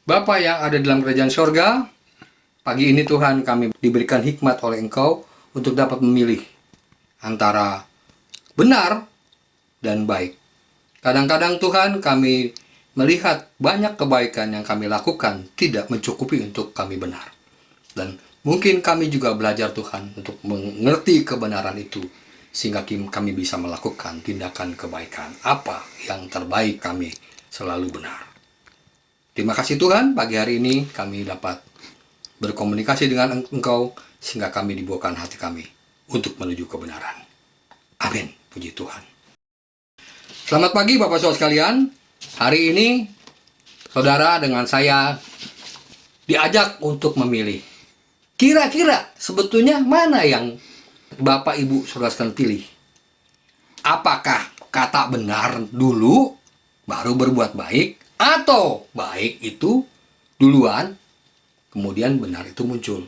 Bapa yang ada dalam kerajaan sorga, pagi ini Tuhan kami diberikan hikmat oleh Engkau untuk dapat memilih antara benar dan baik. Kadang-kadang Tuhan kami melihat banyak kebaikan yang kami lakukan tidak mencukupi untuk kami benar. Dan mungkin kami juga belajar Tuhan untuk mengerti kebenaran itu, sehingga kami bisa melakukan tindakan kebaikan. Apa yang terbaik kami selalu benar. Terima kasih Tuhan, pagi hari ini kami dapat berkomunikasi dengan Engkau, sehingga kami dibukakan hati kami untuk menuju kebenaran. Amin, puji Tuhan. Selamat pagi Bapak Saudara sekalian. Hari ini saudara dengan saya diajak untuk memilih. Kira-kira sebetulnya mana yang Bapak Ibu Saudara sekalian pilih? Apakah kata benar dulu baru berbuat baik, atau baik itu duluan kemudian benar itu muncul?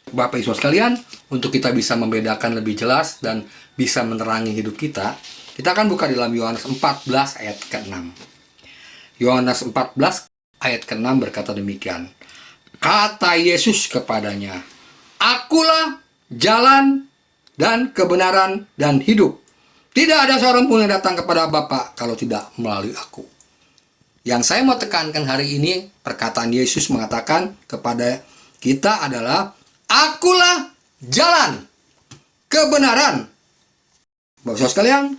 Bapak Ibu sekalian, untuk kita bisa membedakan lebih jelas dan bisa menerangi hidup kita akan buka di dalam Yohanes 14 ayat ke-6. Yohanes 14 ayat ke-6 berkata demikian. Kata Yesus kepadanya, "Akulah jalan dan kebenaran dan hidup. Tidak ada seorang pun yang datang kepada Bapa kalau tidak melalui aku." Yang saya mau tekankan hari ini, perkataan Yesus mengatakan kepada kita adalah, "Akulah jalan, kebenaran." Bapak-Bapak sekalian,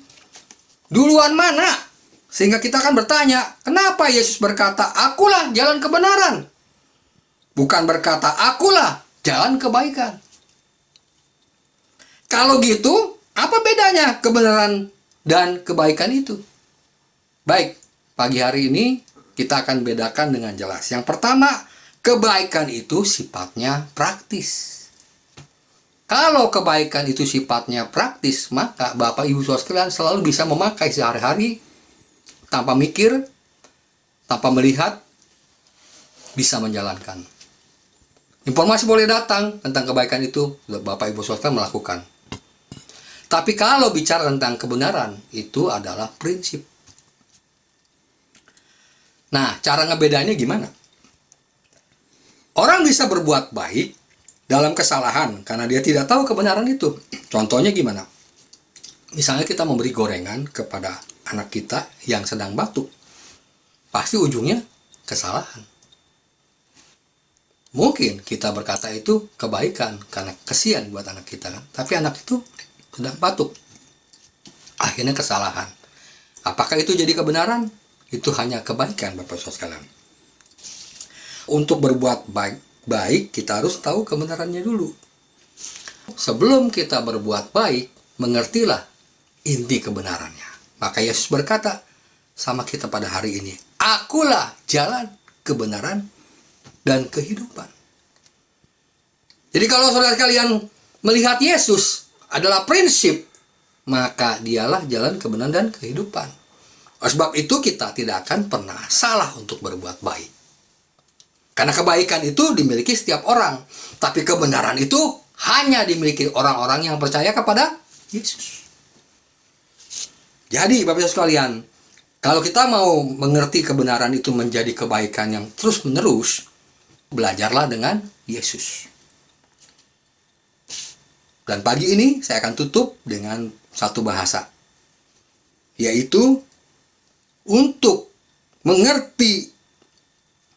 duluan mana? Sehingga kita akan bertanya, kenapa Yesus berkata, "Akulah jalan kebenaran"? Bukan berkata, "Akulah jalan kebaikan." Kalau gitu, apa bedanya kebenaran dan kebaikan itu? Baik, pagi hari ini kita akan bedakan dengan jelas. Yang pertama, kebaikan itu sifatnya praktis. Kalau kebaikan itu sifatnya praktis, maka Bapak Ibu Saudara sekalian selalu bisa memakai sehari-hari tanpa mikir, tanpa melihat, bisa menjalankan. Informasi boleh datang tentang kebaikan itu, Bapak Ibu Saudara sekalian melakukan. Tapi kalau bicara tentang kebenaran, itu adalah prinsip. Nah, cara ngebedanya gimana? Orang bisa berbuat baik dalam kesalahan karena dia tidak tahu kebenaran itu. Contohnya gimana? Misalnya kita memberi gorengan kepada anak kita yang sedang batuk. Pasti ujungnya kesalahan. Mungkin kita berkata itu kebaikan karena kasihan buat anak kita kan. Tapi anak itu sedang batuk. Akhirnya kesalahan. Apakah itu jadi kebenaran? Itu hanya kebaikan, Bapak Saudara sekalian. Untuk berbuat baik, kita harus tahu kebenarannya dulu. Sebelum kita berbuat baik, mengertilah inti kebenarannya. Maka Yesus berkata sama kita pada hari ini, "Akulah jalan, kebenaran, dan kehidupan." Jadi kalau saudara sekalian melihat Yesus adalah prinsip, maka dialah jalan kebenaran dan kehidupan. Sebab itu kita tidak akan pernah salah untuk berbuat baik. Karena kebaikan itu dimiliki setiap orang. Tapi kebenaran itu hanya dimiliki orang-orang yang percaya kepada Yesus. Jadi Bapak-Bapak sekalian, kalau kita mau mengerti kebenaran itu menjadi kebaikan yang terus-menerus, belajarlah dengan Yesus. Dan pagi ini saya akan tutup dengan satu bahasa, yaitu untuk mengerti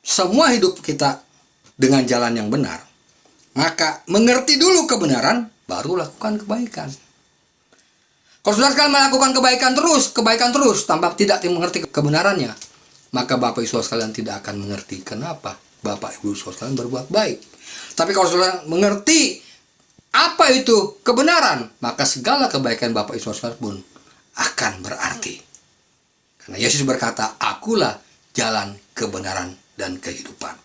semua hidup kita dengan jalan yang benar, maka mengerti dulu kebenaran, baru lakukan kebaikan. Kalau saudara sekalian melakukan kebaikan terus, tanpa tidak mengerti kebenarannya, maka Bapak Ibu sekalian tidak akan mengerti kenapa Bapak Ibu sekalian berbuat baik. Tapi kalau saudara mengerti apa itu kebenaran, maka segala kebaikan Bapak Ibu sekalian pun akan berarti. Karena Yesus berkata, "Akulah jalan, kebenaran, dan kehidupan."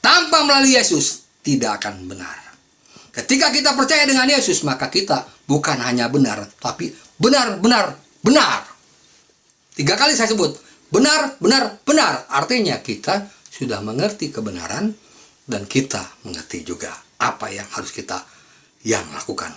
Tanpa melalui Yesus tidak akan benar. Ketika kita percaya dengan Yesus, maka kita bukan hanya benar, tapi benar. 3 kali saya sebut, benar. Artinya kita sudah mengerti kebenaran dan kita mengerti juga apa yang harus kita lakukan.